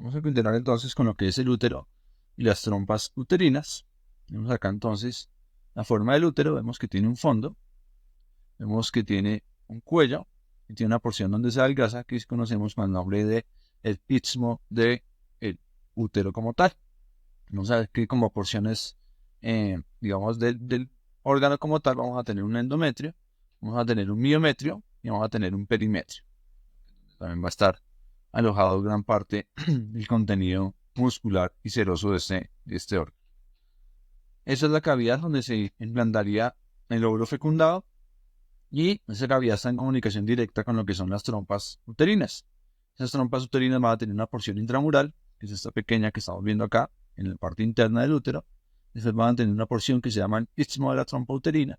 Vamos a continuar entonces con lo que es el útero y las trompas uterinas. Vemos acá entonces la forma del útero. Vemos que tiene un fondo, vemos que tiene un cuello y tiene una porción donde se adelgaza que conocemos con el nombre de el istmo del útero como tal. Vamos a ver que como porciones, digamos, del órgano como tal, vamos a tener un endometrio, vamos a tener un miometrio y vamos a tener un perimetrio. También va a estar alojado gran parte del contenido muscular y seroso de este órgano. Esa es la cavidad donde se implantaría el óvulo fecundado y esa cavidad está en comunicación directa con lo que son las trompas uterinas. Esas trompas uterinas van a tener una porción intramural, que es esta pequeña que estamos viendo acá, en la parte interna del útero. Después van a tener una porción que se llama el istmo de la trompa uterina.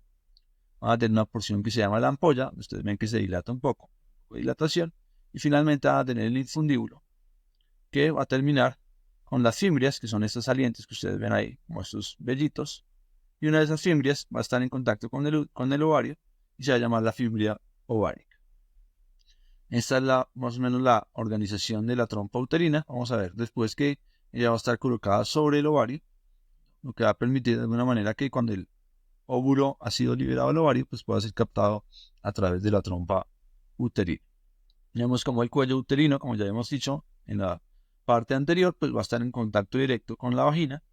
Van a tener una porción que se llama la ampolla. Ustedes ven que se dilata un poco dilatación. Y finalmente van a tener el infundíbulo, que va a terminar con las fimbrias, que son estas salientes que ustedes ven ahí, como estos vellitos. Y una de esas fimbrias va a estar en contacto con el ovario y se va a llamar la fimbria ovárica. Esta es más o menos la organización de la trompa uterina. Vamos a ver después que ella va a estar colocada sobre el ovario, lo que va a permitir de alguna manera que cuando el óvulo ha sido liberado del ovario, pues pueda ser captado a través de la trompa uterina. Vemos como el cuello uterino, como ya hemos dicho en la parte anterior, pues va a estar en contacto directo con la vagina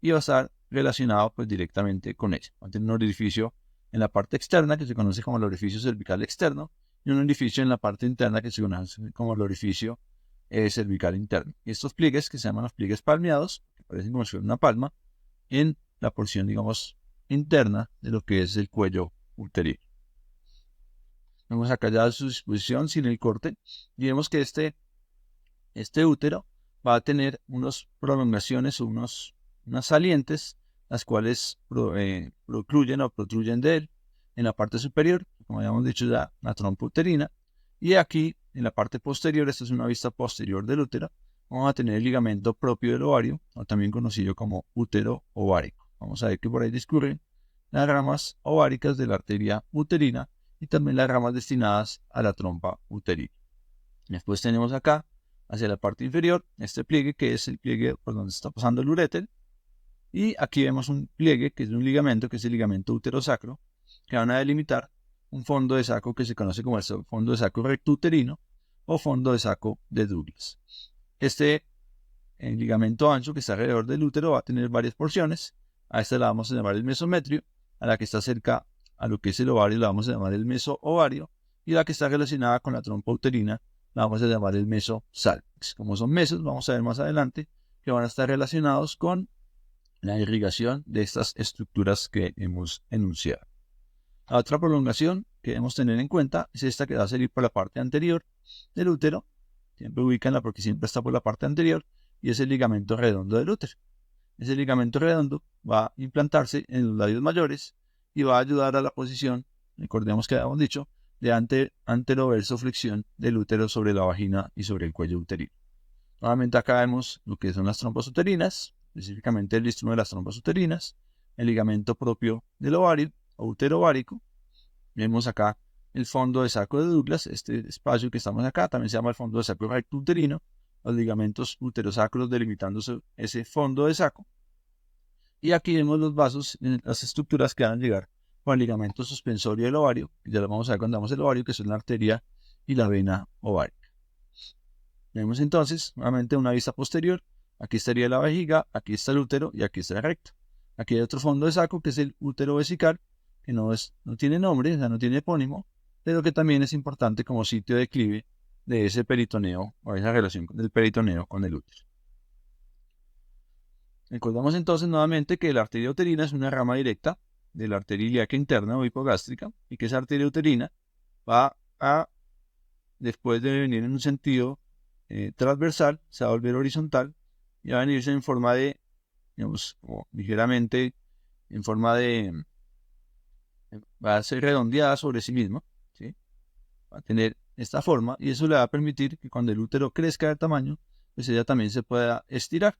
y va a estar relacionado pues directamente con ella. Va a tener un orificio en la parte externa que se conoce como el orificio cervical externo y un orificio en la parte interna que se conoce como el orificio cervical interno. Y estos pliegues que se llaman los pliegues palmeados, que parecen como si fuera una palma, en la porción, digamos, interna de lo que es el cuello uterino. Vemos acá ya su disposición sin el corte y vemos que este útero va a tener unas prolongaciones o unas salientes, las cuales procluyen o protruyen de él en la parte superior, como habíamos dicho ya, la trompa uterina, y aquí en la parte posterior, esta es una vista posterior del útero, vamos a tener el ligamento propio del ovario, o también conocido como útero ovárico. Vamos a ver que por ahí discurren las ramas ováricas de la arteria uterina y también las ramas destinadas a la trompa uterina. Después tenemos acá, hacia la parte inferior, este pliegue que es el pliegue por donde está pasando el uréter. Y aquí vemos un pliegue que es un ligamento, que es el ligamento uterosacro, que van a delimitar un fondo de saco que se conoce como el fondo de saco rectuterino o fondo de saco de Douglas. Este ligamento ancho que está alrededor del útero va a tener varias porciones. A esta la vamos a llamar el mesometrio, a la que está cerca a lo que es el ovario la vamos a llamar el mesoovario, y la que está relacionada con la trompa uterina la vamos a llamar el mesosalpinx. Como son mesos, vamos a ver más adelante que van a estar relacionados con la irrigación de estas estructuras que hemos enunciado. La otra prolongación que debemos tener en cuenta es esta que va a salir por la parte anterior del útero. Siempre ubicanla porque siempre está por la parte anterior y es el ligamento redondo del útero. Ese ligamento redondo va a implantarse en los labios mayores y va a ayudar a la posición, recordemos que habíamos dicho, de anteroversoflexión del útero sobre la vagina y sobre el cuello uterino. Nuevamente acá vemos lo que son las trompas uterinas, específicamente el istmo de las trompas uterinas, el ligamento propio del ovario o útero ovárico. Vemos acá el fondo de saco de Douglas, este espacio que estamos acá también se llama el fondo de saco recto uterino, los ligamentos uterosacros delimitándose ese fondo de saco. Y aquí vemos los vasos, las estructuras que van a llegar con el ligamento suspensorio del ovario, que ya lo vamos a ver cuando damos el ovario, que son la arteria y la vena ovárica. Vemos entonces nuevamente una vista posterior. Aquí estaría la vejiga, aquí está el útero y aquí está el recto. Aquí hay otro fondo de saco que es el útero vesical, que no tiene nombre, o sea, no tiene epónimo, pero que también es importante como sitio de declive de ese peritoneo o esa relación del peritoneo con el útero. Recordamos entonces nuevamente que la arteria uterina es una rama directa de la arteria ilíaca interna o hipogástrica y que esa arteria uterina va a, después de venir en un sentido transversal, se va a volver horizontal y va a venirse en forma de, digamos, como ligeramente en forma de, va a ser redondeada sobre sí misma, ¿sí? Va a tener esta forma y eso le va a permitir que cuando el útero crezca de tamaño, pues ella también se pueda estirar.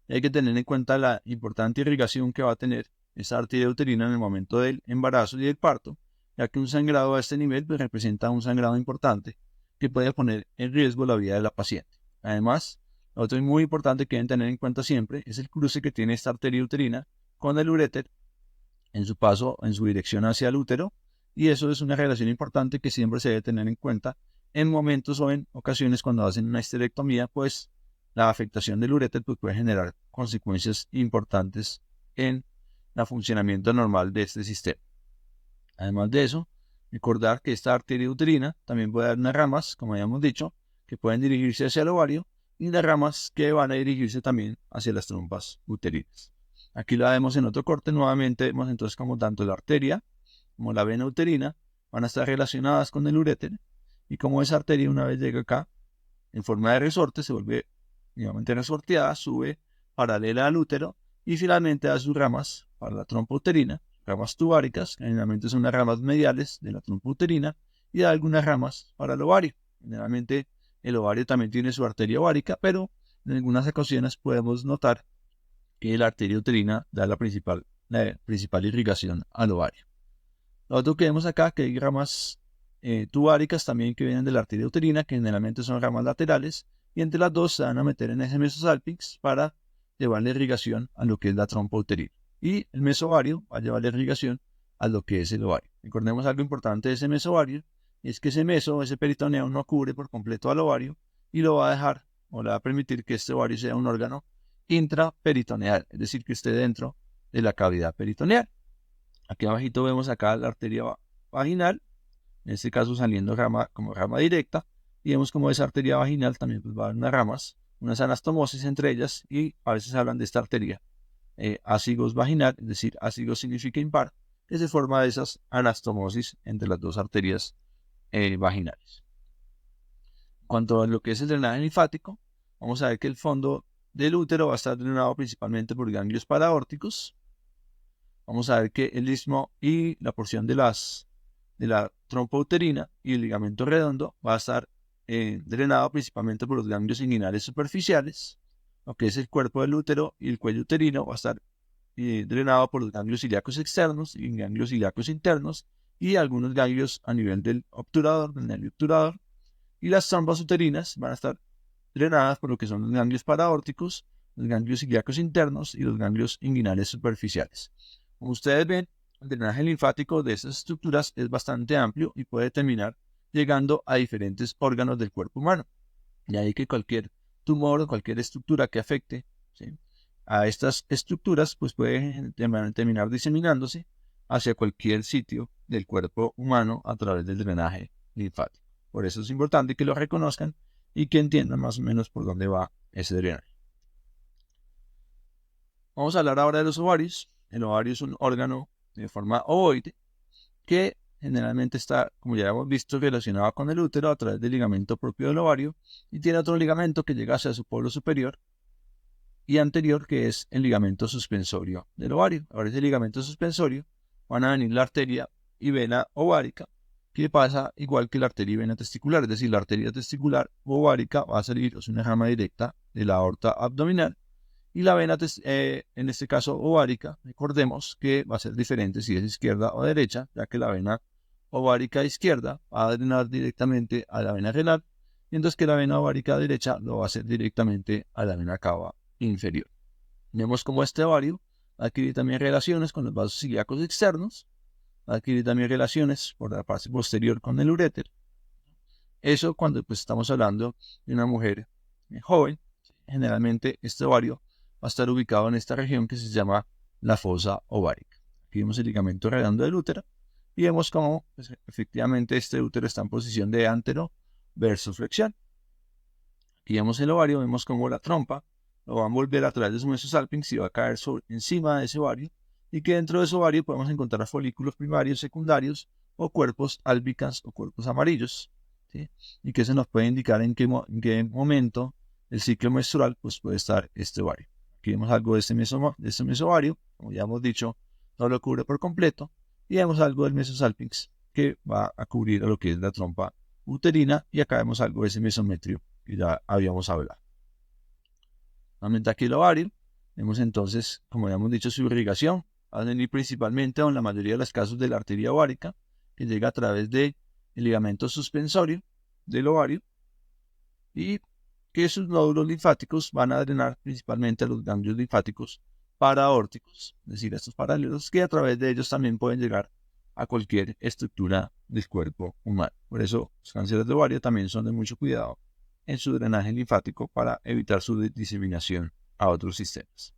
Y hay que tener en cuenta la importante irrigación que va a tener esta arteria uterina en el momento del embarazo y del parto, ya que un sangrado a este nivel pues, representa un sangrado importante que puede poner en riesgo la vida de la paciente. Además, Lo otro muy importante que deben tener en cuenta siempre es el cruce que tiene esta arteria uterina con el uréter en su paso, en su dirección hacia el útero, y eso es una relación importante que siempre se debe tener en cuenta en momentos o en ocasiones cuando hacen una histerectomía, pues la afectación del uréter pues, puede generar consecuencias importantes en el funcionamiento normal de este sistema. Además de eso, recordar que esta arteria uterina también puede dar unas ramas, como habíamos dicho, que pueden dirigirse hacia el ovario y unas ramas que van a dirigirse también hacia las trompas uterinas. Aquí la vemos en otro corte, nuevamente vemos entonces como tanto la arteria como la vena uterina van a estar relacionadas con el uréter y como esa arteria una vez llega acá en forma de resorte se vuelve nuevamente resorteada, sube paralela al útero y finalmente da sus ramas para la trompa uterina, ramas tubáricas, que generalmente son las ramas mediales de la trompa uterina y da algunas ramas para el ovario. Generalmente el ovario también tiene su arteria ovárica, pero en algunas ocasiones podemos notar que la arteria uterina da la principal irrigación al ovario. Lo otro que vemos acá que hay ramas tubáricas también que vienen de la arteria uterina, que generalmente son ramas laterales, y entre las dos se van a meter en ese mesosalpinx para llevarle irrigación a lo que es la trompa uterina. Y el mesovario va a llevarle irrigación a lo que es el ovario. Recordemos algo importante de ese mesovario, es que ese peritoneo no cubre por completo al ovario y lo va a dejar o le va a permitir que este ovario sea un órgano intraperitoneal, es decir, que esté dentro de la cavidad peritoneal. Aquí abajito vemos acá la arteria vaginal, en este caso saliendo como rama directa, y vemos como esa arteria vaginal también pues, va a dar unas ramas, unas anastomosis entre ellas, y a veces hablan de esta arteria ásigos vaginal, es decir, ásigos significa impar, que se forma de esas anastomosis entre las dos arterias vaginales. En cuanto a lo que es el drenaje linfático, vamos a ver que el fondo del útero va a estar drenado principalmente por ganglios paraórticos. Vamos a ver que el istmo y la porción de la trompa uterina y el ligamento redondo va a estar drenado principalmente por los ganglios inguinales superficiales. Lo que es el cuerpo del útero y el cuello uterino va a estar drenado por los ganglios ilíacos externos y ganglios ilíacos internos y algunos ganglios a nivel del obturador, del nervio obturador. Y las trompas uterinas van a estar drenadas por lo que son los ganglios paraórticos, los ganglios ilíacos internos y los ganglios inguinales superficiales. Como ustedes ven, el drenaje linfático de estas estructuras es bastante amplio y puede terminar llegando a diferentes órganos del cuerpo humano. De ahí que cualquier tumor o cualquier estructura que afecte a estas estructuras pues puede terminar diseminándose hacia cualquier sitio del cuerpo humano a través del drenaje linfático. Por eso es importante que lo reconozcan y que entiendan más o menos por dónde va ese drenaje. Vamos a hablar ahora de los ovarios. El ovario es un órgano de forma ovoide que generalmente está, como ya hemos visto, relacionado con el útero a través del ligamento propio del ovario y tiene otro ligamento que llega hacia su polo superior y anterior que es el ligamento suspensorio del ovario. Ahora ese ligamento suspensorio van a venir la arteria y vena ovárica que pasa igual que la arteria y vena testicular, es decir, la arteria testicular o ovárica va a salir, es una rama directa de la aorta abdominal. Y la vena, en este caso ovárica, recordemos que va a ser diferente si es izquierda o derecha, ya que la vena ovárica izquierda va a drenar directamente a la vena renal, mientras que la vena ovárica derecha lo va a hacer directamente a la vena cava inferior. Vemos como este ovario va a adquirir también relaciones con los vasos ilíacos externos, va a adquirir también relaciones por la parte posterior con el uréter. Eso cuando pues, estamos hablando de una mujer joven, generalmente este ovario va a estar ubicado en esta región que se llama la fosa ovárica. Aquí vemos el ligamento redondo del útero y vemos cómo pues, efectivamente este útero está en posición de antero versus flexión. Aquí vemos el ovario, vemos cómo la trompa lo va a envolver a través de su mesosalpinx y va a caer encima de ese ovario y que dentro de ese ovario podemos encontrar folículos primarios, secundarios o cuerpos albicans o cuerpos amarillos, ¿sí? Y que se nos puede indicar en qué momento el ciclo menstrual pues, puede estar este ovario. Aquí vemos algo de este mesovario, como ya hemos dicho, no lo cubre por completo, y vemos algo del mesosalpinx que va a cubrir a lo que es la trompa uterina, y acá vemos algo de ese mesometrio que ya habíamos hablado. Nuevamente aquí el ovario, vemos entonces, como ya hemos dicho, su irrigación va a venir principalmente o en la mayoría de los casos de la arteria ovárica, que llega a través del ligamento suspensorio del ovario, y que sus nódulos linfáticos van a drenar principalmente a los ganglios linfáticos paraórticos, es decir, a estos paralelos, que a través de ellos también pueden llegar a cualquier estructura del cuerpo humano. Por eso los cánceres de ovario también son de mucho cuidado en su drenaje linfático para evitar su diseminación a otros sistemas.